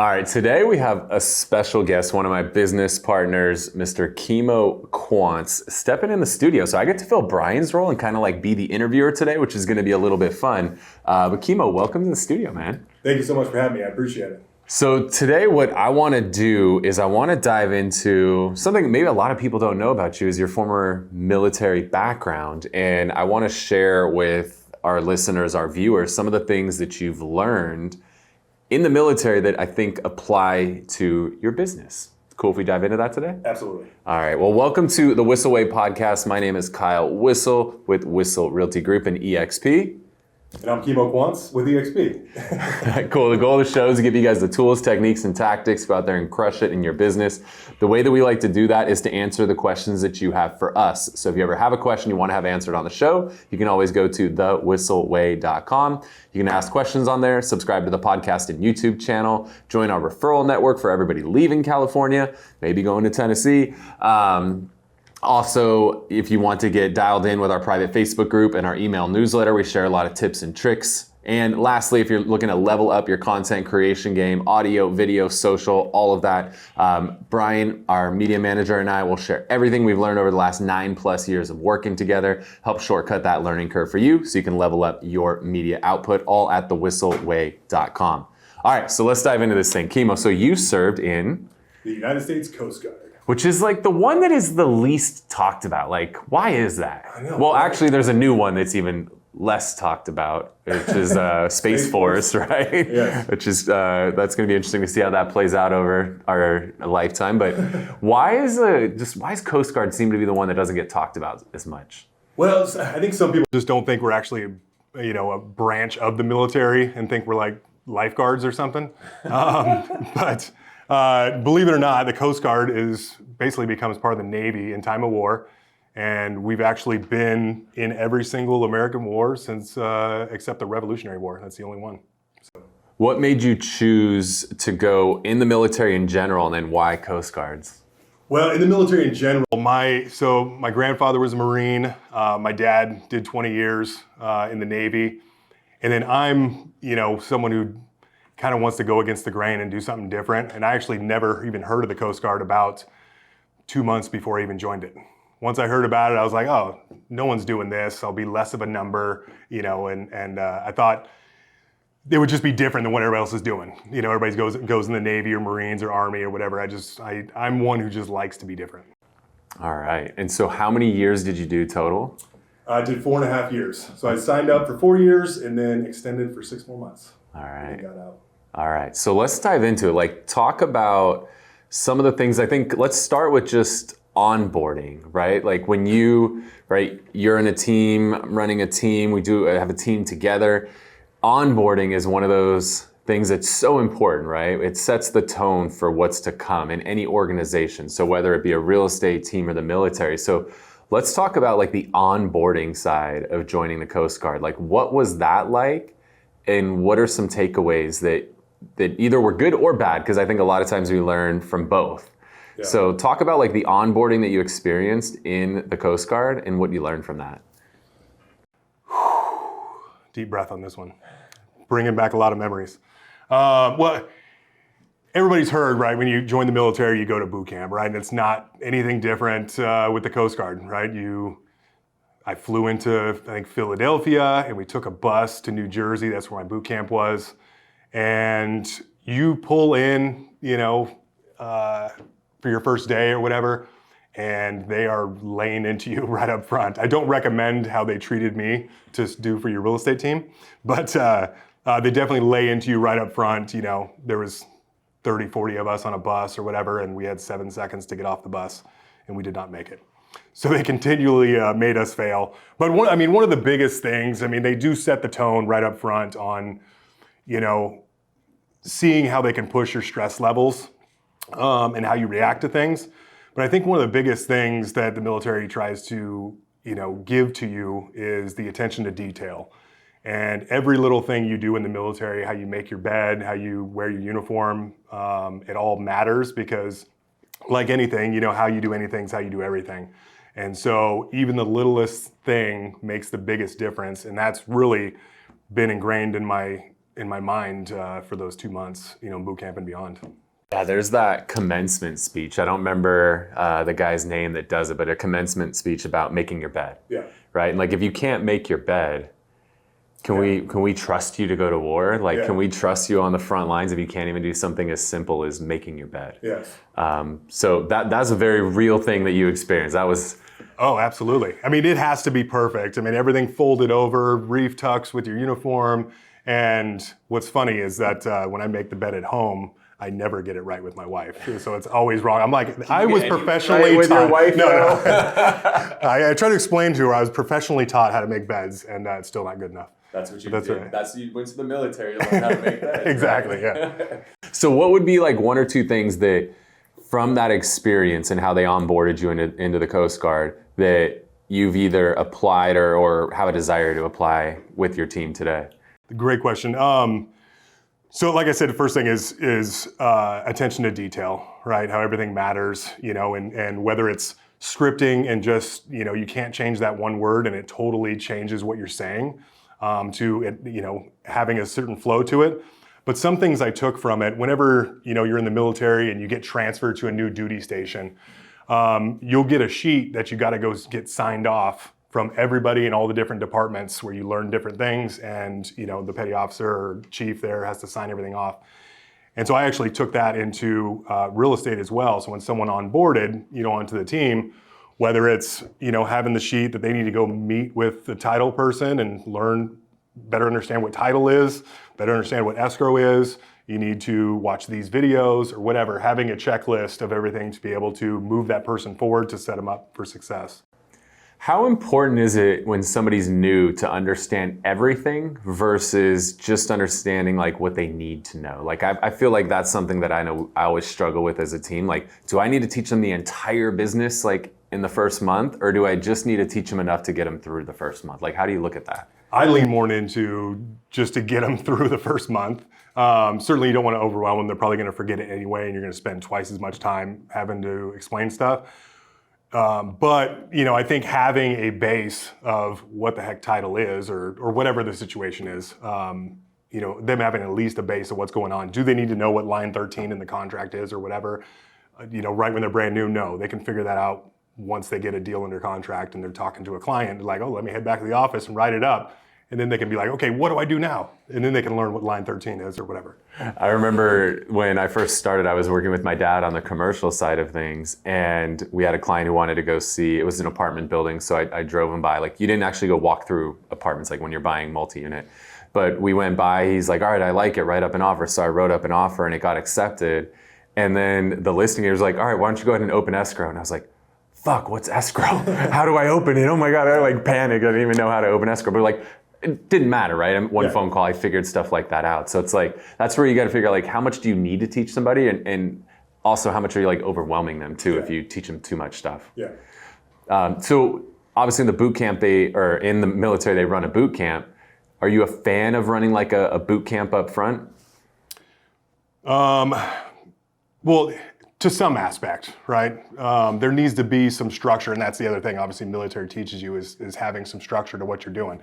All right, today we have a special guest, one of my business partners, Mr. Kimo Quance, stepping in the studio. So I get to fill Brian's role and kind of like be the interviewer today, which is going to be a little bit fun. But Kimo, welcome to the studio, man. Thank you so much for having me. I appreciate it. So today what I want to do is I want to dive into something maybe a lot of people don't know about you is your former military background. And I want to share with our listeners, our viewers, some of the things that you've learned in the military that I think apply to your business. Cool if we dive into that today? Absolutely. All right. Well, welcome to the Whissel Way podcast. My name is Kyle Whissel with Whissel Realty Group and EXP. And I'm Kimo Quance with EXP. Cool. The goal of the show is to give you guys the tools, techniques, and tactics to go out there and crush it in your business. The way that we like to do that is to answer the questions that you have for us. So if you ever have a question you want to have answered on the show, you can always go to thewhisselway.com. You can ask questions on there, subscribe to the podcast and YouTube channel, join our referral network for everybody leaving California, maybe going to Tennessee. Also, if you want to get dialed in with our private Facebook group and our email newsletter, we share a lot of tips and tricks. And lastly, if you're looking to level up your content creation game, audio, video, social, all of that, Brian, our media manager, and I will share everything we've learned over the last 9+ years of working together, help shortcut that learning curve for you so you can level up your media output, all at thewhisselway.com. All right, so let's dive into this thing. Kimo, so you served in The United States Coast Guard. Which is like the one that is the least talked about. Like, why is that? I know. Well, actually, there's a new one that's even less talked about, which is Space Force, right? Yes. Which is, that's going to be interesting to see how that plays out over our lifetime. But why is Coast Guard seem to be the one that doesn't get talked about as much? Well, I think some people just don't think we're actually, a branch of the military and think we're like lifeguards or something. But believe it or not, the Coast Guard basically becomes part of the Navy in time of war. And we've actually been in every single American war since, except the Revolutionary War. That's the only one. So. What made you choose to go in the military in general, and then why Coast Guards? Well, in the military in general, my grandfather was a Marine. My dad did 20 years in the Navy. And then I'm, someone who kind of wants to go against the grain and do something different. And I actually never even heard of the Coast Guard about 2 months before I even joined it. Once I heard about it, I was like, oh, no one's doing this. I'll be less of a number, and I thought it would just be different than what everybody else is doing. Everybody goes in the Navy or Marines or Army or whatever. I'm one who just likes to be different. All right. And so how many years did you do total? I did 4.5 years. So I signed up for 4 years and then extended for 6 more months. All right. And got out. All right. So let's dive into it. Like, talk about some of the things. I think let's start with just onboarding, right? Like when you're in a team, I'm running a team, we have a team together. Onboarding is one of those things that's so important, right? It sets the tone for what's to come in any organization. So whether it be a real estate team or the military. So let's talk about like the onboarding side of joining the Coast Guard. Like, what was that like? And what are some takeaways that either were good or bad? Because I think a lot of times we learn from both. Yeah. So talk about like the onboarding that you experienced in the Coast Guard and what you learned from that. Deep breath on this one. Bringing back a lot of memories. Well, everybody's heard, right? When you join the military, you go to boot camp, right? And it's not anything different with the Coast Guard, right? I flew into, I think, Philadelphia, and we took a bus to New Jersey. That's where my boot camp was. And you pull in, for your first day or whatever, and they are laying into you right up front. I don't recommend how they treated me to do for your real estate team, but they definitely lay into you right up front. There was 30, 40 of us on a bus or whatever, and we had 7 seconds to get off the bus, and we did not make it. So they continually made us fail. But one of the biggest things, they do set the tone right up front on, seeing how they can push your stress levels and how you react to things. But I think one of the biggest things that the military tries to, give to you is the attention to detail. And every little thing you do in the military, how you make your bed, how you wear your uniform, it all matters because like anything, how you do anything is how you do everything. And so even the littlest thing makes the biggest difference. And that's really been ingrained in my in my mind for those 2 months, boot camp and beyond. Yeah, there's that commencement speech. I don't remember the guy's name that does it, but a commencement speech about making your bed. Yeah. Right? And like, if you can't make your bed, can we trust you to go to war? Like, can we trust you on the front lines if you can't even do something as simple as making your bed? Yes. So that's a very real thing that you experienced. That was... Oh, absolutely. I mean, it has to be perfect. I mean, everything folded over, reef tucks with your uniform. And what's funny is that when I make the bed at home, I never get it right with my wife. So it's always wrong. I'm like, I was professionally taught. With your wife? No. I try to explain to her I was professionally taught how to make beds, and it's still not good enough. That's what you That's did. right. You went to the military to learn how to make beds. Exactly, yeah. So what would be like one or two things that, from that experience and how they onboarded you into the Coast Guard, that you've either applied or have a desire to apply with your team today? Great question. So like I said, the first thing is attention to detail, right? How everything matters, and whether it's scripting and just, you can't change that one word and it totally changes what you're saying, to, having a certain flow to it. But some things I took from it, whenever, you're in the military and you get transferred to a new duty station, you'll get a sheet that you got to go get signed off from everybody in all the different departments where you learn different things, and the petty officer or chief there has to sign everything off. And so I actually took that into real estate as well. So when someone onboarded, onto the team, whether it's having the sheet that they need to go meet with the title person and better understand what title is, better understand what escrow is, you need to watch these videos or whatever, having a checklist of everything to be able to move that person forward to set them up for success. How important is it when somebody's new to understand everything versus just understanding like what they need to know? Like I feel like that's something that I know I always struggle with as a team. Like, do I need to teach them the entire business like in the first month, or do I just need to teach them enough to get them through the first month? Like, how do you look at that? I lean more into just to get them through the first month. Certainly you don't want to overwhelm them. They're probably going to forget it anyway, and you're going to spend twice as much time having to explain stuff. But I think having a base of what the heck title is or whatever the situation is, them having at least a base of what's going on. Do they need to know what line 13 in the contract is or whatever? Right when they're brand new, no. They can figure that out once they get a deal under contract and they're talking to a client. Like, oh, let me head back to the office and write it up. And then they can be like, okay, what do I do now? And then they can learn what line 13 is or whatever. I remember when I first started, I was working with my dad on the commercial side of things. And we had a client who wanted to go see, it was an apartment building. So I drove him by. Like, you didn't actually go walk through apartments like when you're buying multi-unit. But we went by, he's like, all right, I like it, write up an offer. So I wrote up an offer and it got accepted. And then the listing, he was like, all right, why don't you go ahead and open escrow? And I was like, fuck, what's escrow? How do I open it? Oh my God, I like panicked. I didn't even know how to open escrow. But like, it didn't matter, right? One phone call, I figured stuff like that out. So it's like, that's where you got to figure out like, how much do you need to teach somebody? And also how much are you like overwhelming them too if you teach them too much stuff? Yeah. So obviously in the boot camp, in the military, they run a boot camp. Are you a fan of running like a boot camp up front? Well, to some aspect, right? There needs to be some structure, and that's the other thing obviously military teaches you is having some structure to what you're doing.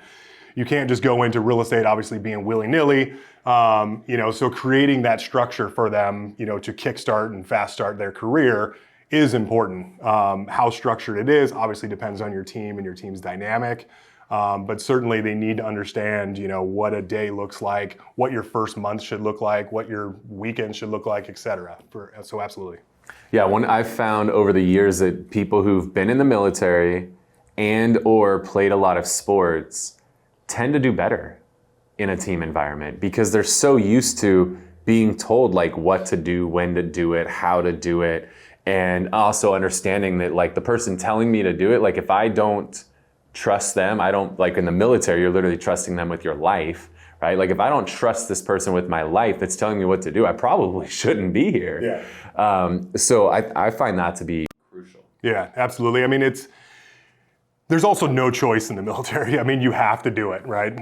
You can't just go into real estate obviously being willy-nilly, so creating that structure for them, to kickstart and fast start their career is important. How structured it is obviously depends on your team and your team's dynamic. But certainly they need to understand, what a day looks like, what your first month should look like, what your weekend should look like, et cetera. So absolutely. Yeah, I've found over the years that people who've been in the military and or played a lot of sports tend to do better in a team environment because they're so used to being told like what to do, when to do it, how to do it, and also understanding that like the person telling me to do it, like if I don't trust them, I don't, like in the military, you're literally trusting them with your life, right? Like if I don't trust this person with my life that's telling me what to do, I probably shouldn't be here. Yeah. So I find that to be crucial. Yeah, absolutely. I mean, there's also no choice in the military. I mean, you have to do it, right?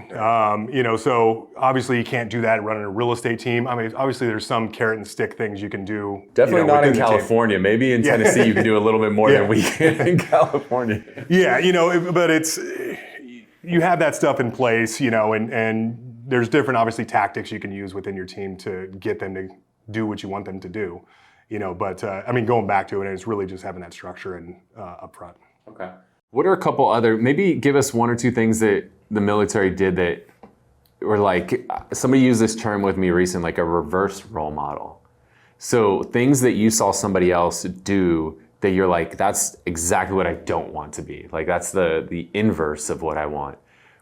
So obviously you can't do that running a real estate team. I mean, obviously there's some carrot and stick things you can do. Definitely not in California. Maybe in Tennessee you can do a little bit more than we can in California. Yeah, but you have that stuff in place, and there's different, obviously, tactics you can use within your team to get them to do what you want them to do. But I mean, going back to it, it's really just having that structure and up front. Okay. What are a couple other, maybe give us one or two things that the military did that were like, somebody used this term with me recently, like a reverse role model. So things that you saw somebody else do that you're like, that's exactly what I don't want to be. Like that's the inverse of what I want.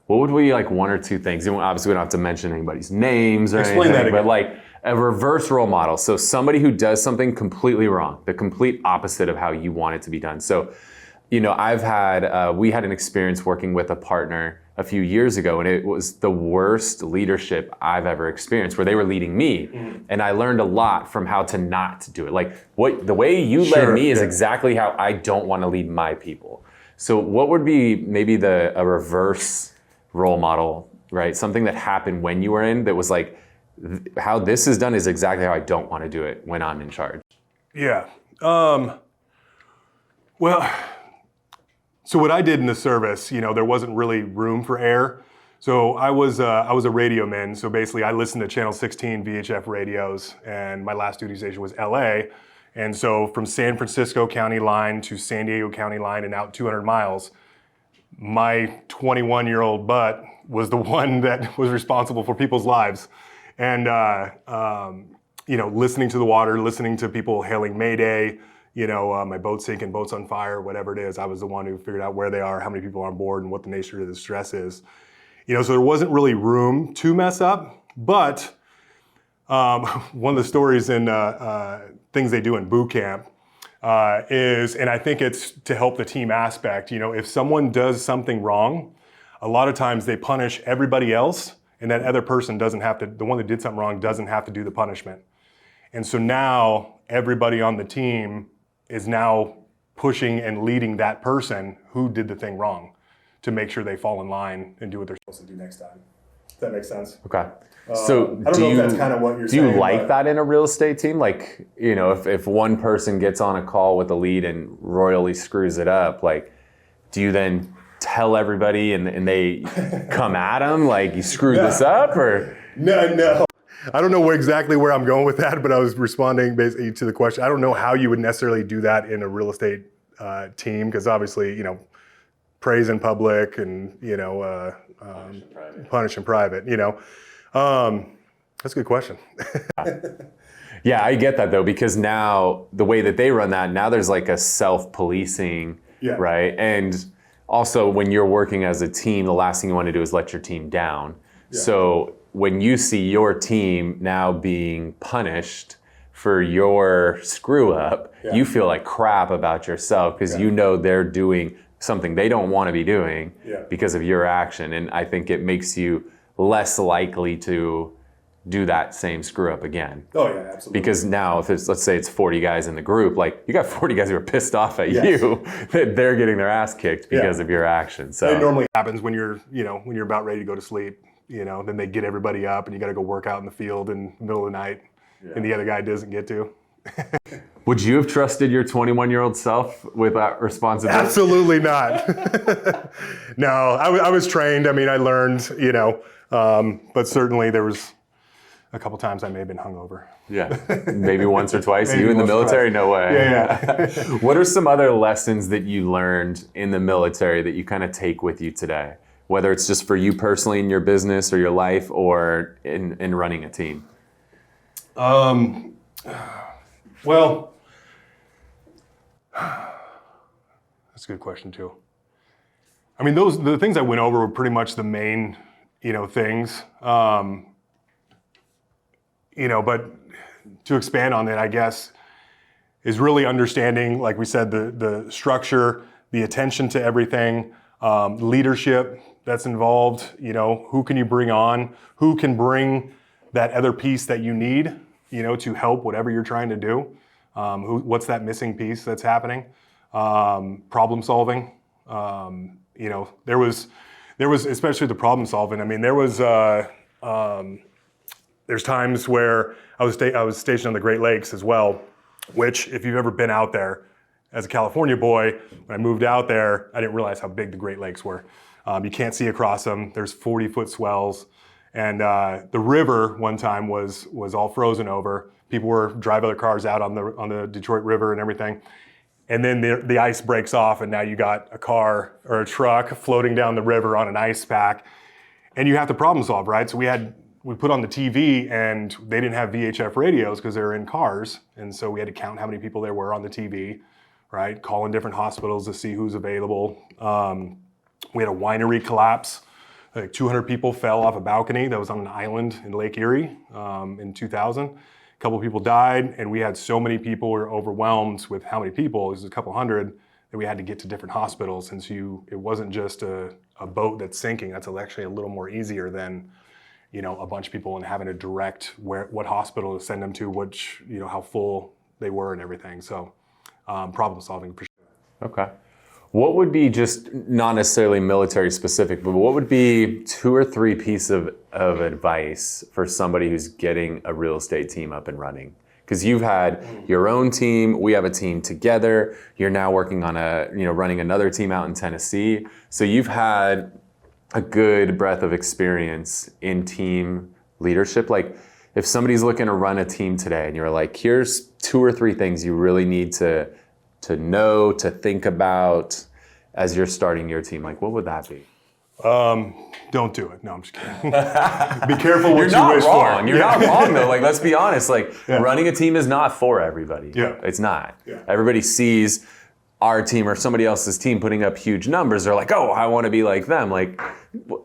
What would be like one or two things? Obviously we don't have to mention anybody's names or Explain anything, that but like a reverse role model. So somebody who does something completely wrong, the complete opposite of how you want it to be done. So, we had an experience working with a partner a few years ago, and it was the worst leadership I've ever experienced, where they were leading me, and I learned a lot from how to not do it. Like the way you led me is exactly how I don't want to lead my people. So what would be maybe a reverse role model, right? Something that happened when you were in that was like, how this is done is exactly how I don't want to do it when I'm in charge. Yeah. Well, so what I did in the service, there wasn't really room for air. So I was a radio man. So basically I listened to Channel 16 VHF radios, and my last duty station was LA. And so from San Francisco County line to San Diego County line and out 200 miles, my 21-year-old butt was the one that was responsible for people's lives. And, listening to the water, listening to people hailing Mayday, my boat's sinking, boat's on fire, whatever it is. I was the one who figured out where they are, how many people are on board, and what the nature of the stress is. So there wasn't really room to mess up. But one of the stories in things they do in boot camp is, and I think it's to help the team aspect, if someone does something wrong, a lot of times they punish everybody else, and that other person doesn't have to, the one that did something wrong doesn't have to do the punishment. And so now everybody on the team is now pushing and leading that person who did the thing wrong to make sure they fall in line and do what they're supposed to do next time. Does that make sense? Okay. So I don't know if that's kind of what you're saying. Do you like that in a real estate team? Like, if one person gets on a call with a lead and royally screws it up, like, do you then tell everybody and they come at them like you screwed this up, or? No. I don't know exactly where I'm going with that, but I was responding basically to the question. I don't know how you would necessarily do that in a real estate team, because obviously, praise in public and, punish in private, That's a good question. Yeah, I get that though, because now the way that they run that, now there's like a self-policing, right? And also when you're working as a team, the last thing you want to do is let your team down. Yeah. So when you see your team now being punished for your screw up, you feel like crap about yourself, because you know they're doing something they don't want to be doing because of your action. And I think it makes you less likely to do that same screw up again. Oh yeah, absolutely. Because now if it's, let's say it's 40 guys in the group, like you got 40 guys who are pissed off at you that they're getting their ass kicked because of your action. So it normally happens when you're about ready to go to sleep, then they get everybody up and you got to go work out in the field in the middle of the night and the other guy doesn't get to. Would you have trusted your 21-year-old self with that responsibility? Absolutely not. No, I was trained. I mean, I learned, but certainly there was a couple times I may have been hungover. Yeah, maybe once or twice. You in the military? No way. Yeah. What are some other lessons that you learned in the military that you kind of take with you today? Whether it's just for you personally in your business or your life, or in running a team? Well, that's a good question too. I mean, the things I went over were pretty much the main, things. But to expand on that, I guess, is really understanding, like we said, the structure, the attention to everything, leadership that's involved. Who can you bring on? Who can bring that other piece that you need, to help whatever you're trying to do? What's that missing piece that's happening? Problem solving. There was, especially the problem solving. I mean, there's times where I was stationed on the Great Lakes as well, which if you've ever been out there as a California boy, when I moved out there, I didn't realize how big the Great Lakes were. You can't see across them. There's 40-foot swells. And the river one time was all frozen over. People were driving their cars out on the Detroit River and everything. And then the ice breaks off, and now you got a car or a truck floating down the river on an ice pack. And you have to problem solve, right? So we put on the TV, and they didn't have VHF radios because they were in cars. And so we had to count how many people there were on the TV, right? Call in different hospitals to see who's available. We had a winery collapse. Like 200 people fell off a balcony that was on an island in Lake Erie in 2000. A couple of people died, and we had so many people, we were overwhelmed with how many people, it was a couple hundred, that we had to get to different hospitals. And so it wasn't just a boat that's sinking. That's actually a little more easier than a bunch of people and having to direct what hospital to send them to, which, how full they were and everything. So problem solving for sure. Okay. What would be, just not necessarily military specific, but what would be 2 or 3 pieces of advice for somebody who's getting a real estate team up and running? Because you've had your own team, we have a team together, you're now working on running another team out in Tennessee. So you've had a good breadth of experience in team leadership. Like, if somebody's looking to run a team today and you're like, here's 2 or 3 things you really need to know, to think about as you're starting your team, like, what would that be? Don't do it. No, I'm just kidding. Be careful what you wish for. You're not wrong though. Like, let's be honest. Like, running a team is not for everybody. Yeah. It's not. Yeah. Everybody sees our team or somebody else's team putting up huge numbers. They're like, oh, I want to be like them. Like,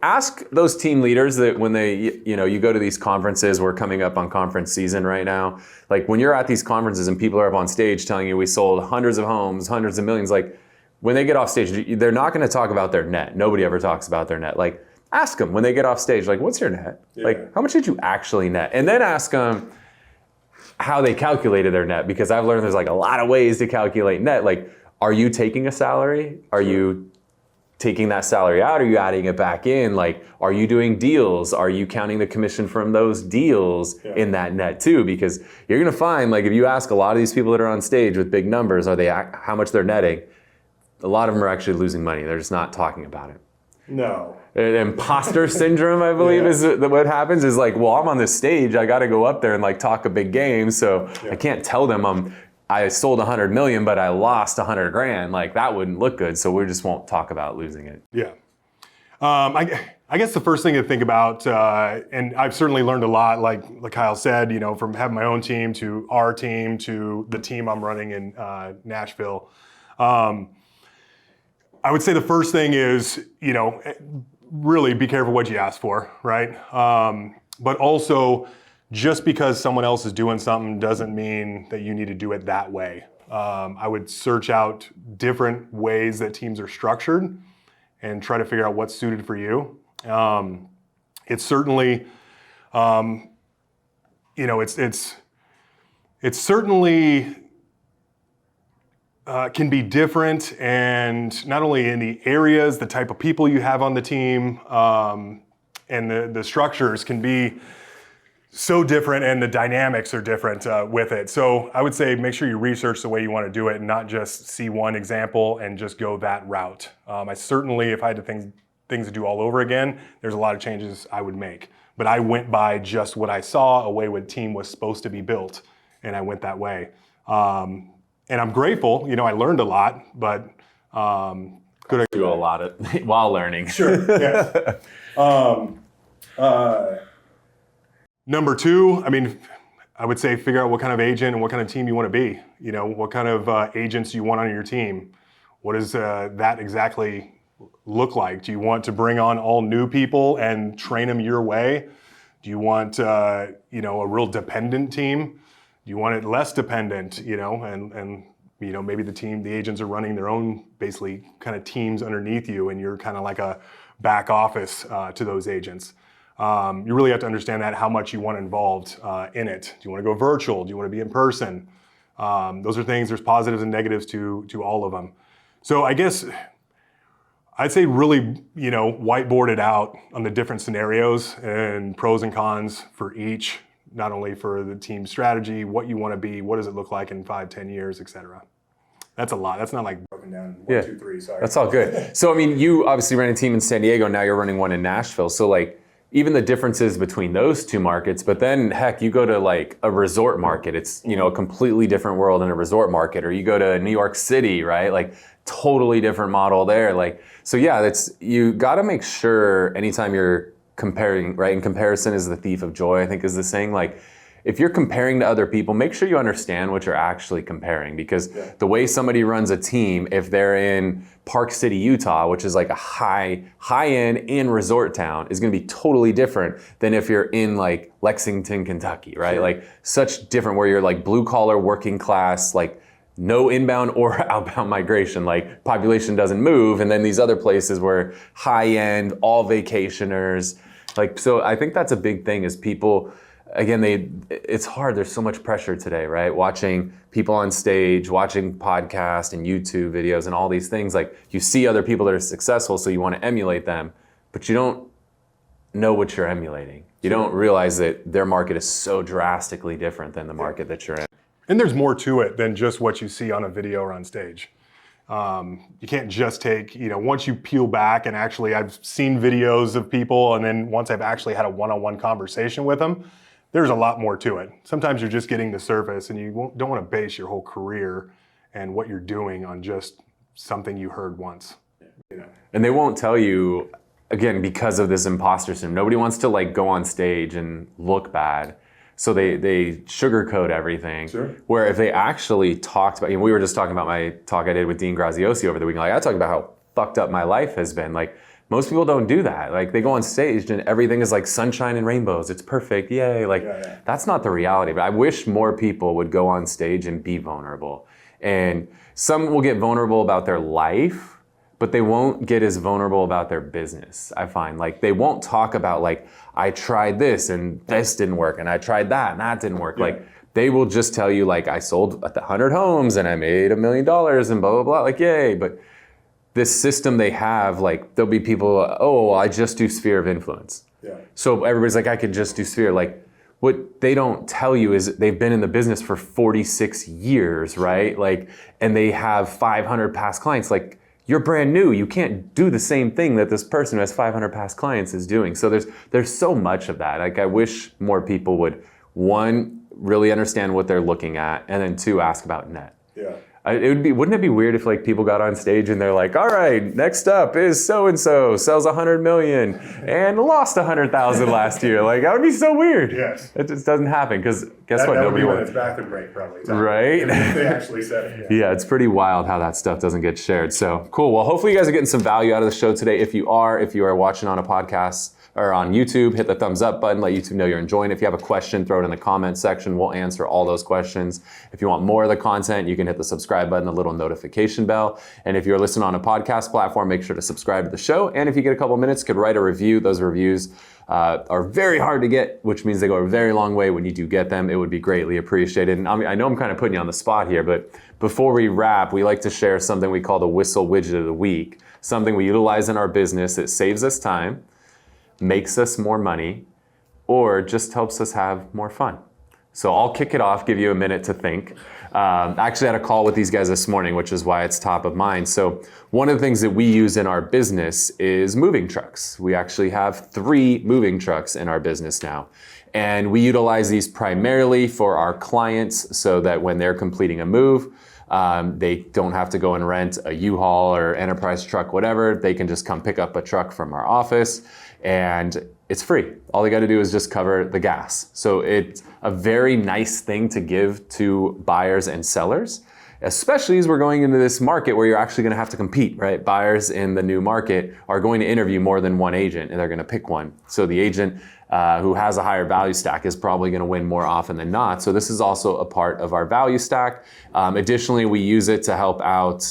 ask those team leaders that when they, you go to these conferences, we're coming up on conference season right now. Like, when you're at these conferences and people are up on stage telling you we sold hundreds of homes, hundreds of millions, like, when they get off stage, they're not going to talk about their net. Nobody ever talks about their net. Like, ask them when they get off stage, like, what's your net? Yeah. Like, how much did you actually net? And then ask them how they calculated their net, because I've learned there's like a lot of ways to calculate net. Like, are you taking a salary? Are you taking that salary out? Are you adding it back in? Like, are you doing deals? Are you counting the commission from those deals in that net too? Because you're going to find, like, if you ask a lot of these people that are on stage with big numbers, how much they're netting? A lot of them are actually losing money. They're just not talking about it. No. Imposter syndrome, I believe, is what happens. Is like, well, I'm on this stage. I got to go up there and like talk a big game. So I can't tell them I sold 100 million, but I lost 100 grand. Like, that wouldn't look good. So we just won't talk about losing it. Yeah. I guess the first thing to think about, and I've certainly learned a lot, like Kyle said, from having my own team to our team to the team I'm running in Nashville. I would say the first thing is, really be careful what you ask for, right? But also, just because someone else is doing something doesn't mean that you need to do it that way. I would search out different ways that teams are structured and try to figure out what's suited for you. It's certainly, it's certainly can be different, and not only in the areas, the type of people you have on the team, and the structures can be so different, and the dynamics are different with it. So I would say make sure you research the way you want to do it and not just see one example and just go that route. I certainly, if I had things to do all over again, there's a lot of changes I would make. But I went by just what I saw, a way what team was supposed to be built, and I went that way. And I'm grateful, I learned a lot, but could I do a lot of while learning? Sure, yes. Number 2, I would say figure out what kind of agent and what kind of team you want to be. What kind of agents you want on your team. What does that exactly look like? Do you want to bring on all new people and train them your way? Do you want a real dependent team? Do you want it less dependent? And maybe the agents are running their own basically kind of teams underneath you, and you're kind of like a back office to those agents. You really have to understand that, how much you want involved in it. Do you want to go virtual? Do you want to be in person? Those are things, there's positives and negatives to all of them. So I guess I'd say really, whiteboard it out on the different scenarios and pros and cons for each, not only for the team strategy, what you want to be, what does it look like in 5, 10 years, et cetera. That's a lot. That's not like broken down 1, 2, 3, sorry. That's all good. So, you obviously ran a team in San Diego, now you're running one in Nashville. So, like, even the differences between those two markets. But then heck, you go to like a resort market, it's, you know, a completely different world in a resort market, or you go to New York City, right? Like totally different model there. Like, so yeah, you got to make sure anytime you're comparing, right? And comparison is the thief of joy, I think is the saying. Like, if you're comparing to other people, make sure you understand what you're actually comparing, because the way somebody runs a team, if they're in Park City, Utah, which is like a high-end and resort town, is going to be totally different than if you're in like Lexington, Kentucky, right? Sure. Like such different, where you're like blue collar, working class, like no inbound or outbound migration, like population doesn't move. And then these other places where high-end, all vacationers, like, so I think that's a big thing is people, again, it's hard. There's so much pressure today, right? Watching people on stage, watching podcasts and YouTube videos and all these things. Like, you see other people that are successful, so you want to emulate them, but you don't know what you're emulating. You don't realize that their market is so drastically different than the market that you're in. And there's more to it than just what you see on a video or on stage. You can't just take, you know, once you peel back, and actually I've seen videos of people, and then once I've actually had a one-on-one conversation with them, there's a lot more to it. Sometimes you're just getting the surface, and you don't want to base your whole career and what you're doing on just something you heard once. You know? And they won't tell you, again, because of this imposter syndrome. Nobody wants to like go on stage and look bad. So they sugarcoat everything. Sure. Where if they actually talked about, you know, we were just talking about my talk I did with Dean Graziosi over the weekend. Like, I talked about how fucked up my life has been. Like, most people don't do that. Like, they go on stage and everything is like sunshine and rainbows. It's perfect. Yay. Like, that's not the reality. But I wish more people would go on stage and be vulnerable. And some will get vulnerable about their life, but they won't get as vulnerable about their business, I find. Like, they won't talk about like, I tried this and this didn't work, and I tried that and that didn't work. Yeah. Like, they will just tell you like, I sold 100 homes and I made $1 million and blah, blah, blah. Like, yay. But this system they have, like, there'll be people, oh, well, I just do sphere of influence. Yeah. So everybody's like, I could just do sphere. Like, what they don't tell you is they've been in the business for 46 years, right? Like, and they have 500 past clients. Like, you're brand new. You can't do the same thing that this person who has 500 past clients is doing. So there's so much of that. Like, I wish more people would, one, really understand what they're looking at, and then two, ask about net. Yeah. Wouldn't it be weird if like people got on stage and they're like, all right, next up is so-and-so sells 100 million and lost 100,000 last year. Like, that would be so weird. Yes. It just doesn't happen, because guess what? That Nobody would be wants. when it's bathroom break, probably. Right? If they actually said it. Yeah, it's pretty wild how that stuff doesn't get shared. So cool. Well, hopefully you guys are getting some value out of the show today. If you are watching on a podcast or on YouTube, hit the thumbs up button, let YouTube know you're enjoying it. If you have a question, throw it in the comment section. We'll answer all those questions. If you want more of the content, you can hit the subscribe button, the little notification bell. And if you're listening on a podcast platform, make sure to subscribe to the show. And if you get a couple minutes, could write a review. Those reviews are very hard to get, which means they go a very long way. When you do get them, it would be greatly appreciated. And I know I'm kind of putting you on the spot here, but before we wrap, we like to share something we call the Whissel Widget of the Week, something we utilize in our business that saves us time, makes us more money, or just helps us have more fun. So I'll kick it off, give you a minute to think. I actually had a call with these guys this morning, which is why it's top of mind. So one of the things that we use in our business is moving trucks. We actually have 3 moving trucks in our business now. And we utilize these primarily for our clients so that when they're completing a move, they don't have to go and rent a U-Haul or enterprise truck, whatever. They can just come pick up a truck from our office, and it's free. All they got to do is just cover the gas. So it's a very nice thing to give to buyers and sellers, especially as we're going into this market where you're actually going to have to compete, right? Buyers in the new market are going to interview more than one agent, and they're going to pick one. So the agent who has a higher value stack is probably going to win more often than not. So this is also a part of our value stack. Additionally, we use it to help out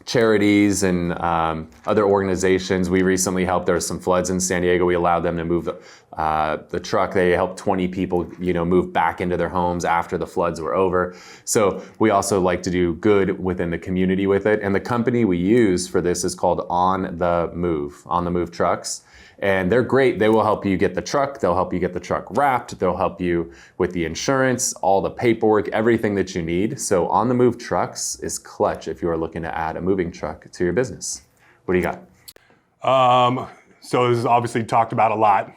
charities and other organizations. We recently helped, there was some floods in San Diego. We allowed them to move the truck. They helped 20 people, move back into their homes after the floods were over. So we also like to do good within the community with it. And the company we use for this is called On the Move Trucks. And they're great. They will help you get the truck. They'll help you get the truck wrapped. They'll help you with the insurance, all the paperwork, everything that you need. So On the Move Trucks is clutch if you are looking to add a moving truck to your business. What do you got? So this is obviously talked about a lot,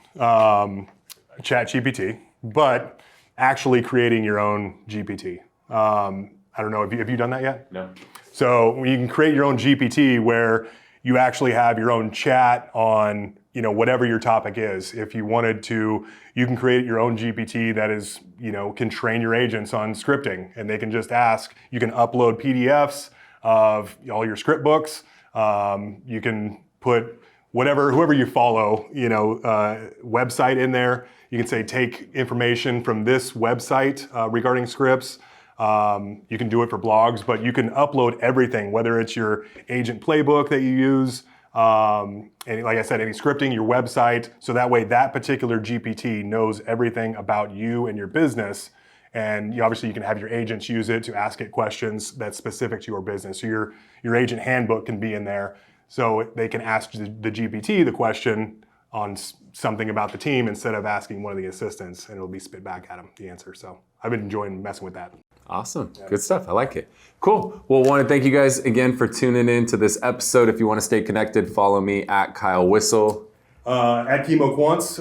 ChatGPT, but actually creating your own GPT. I don't know, have you done that yet? No. So you can create your own GPT where you actually have your own chat on, whatever your topic is. If you wanted to, you can create your own GPT that is, can train your agents on scripting, and they can just ask. You can upload PDFs of all your script books. You can put whoever you follow, website in there. You can say, take information from this website regarding scripts. You can do it for blogs, but you can upload everything, whether it's your agent playbook that you use, and like I said, any scripting, your website, so that way that particular GPT knows everything about you and your business. And obviously you can have your agents use it to ask it questions that's specific to your business. So your agent handbook can be in there, so they can ask the GPT the question on something about the team instead of asking one of the assistants, and it'll be spit back at them the answer. So I've been enjoying messing with that. Awesome. Good stuff. I like it. Cool. Well, I want to thank you guys again for tuning in to this episode. If you want to stay connected, follow me at Kyle Whissel. At Kimo Quance,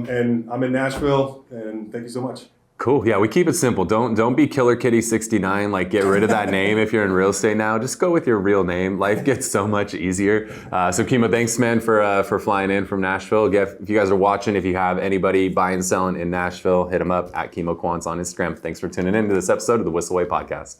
and I'm in Nashville, and thank you so much. Cool. Yeah, we keep it simple. Don't be Killer Kitty 69. Like, get rid of that name if you're in real estate now. Just go with your real name. Life gets so much easier. So Kimo, thanks, man, for flying in from Nashville. Again, if you guys are watching, if you have anybody buying, selling in Nashville, hit them up at Kimo Quance on Instagram. Thanks for tuning in to this episode of the Whissel Way podcast.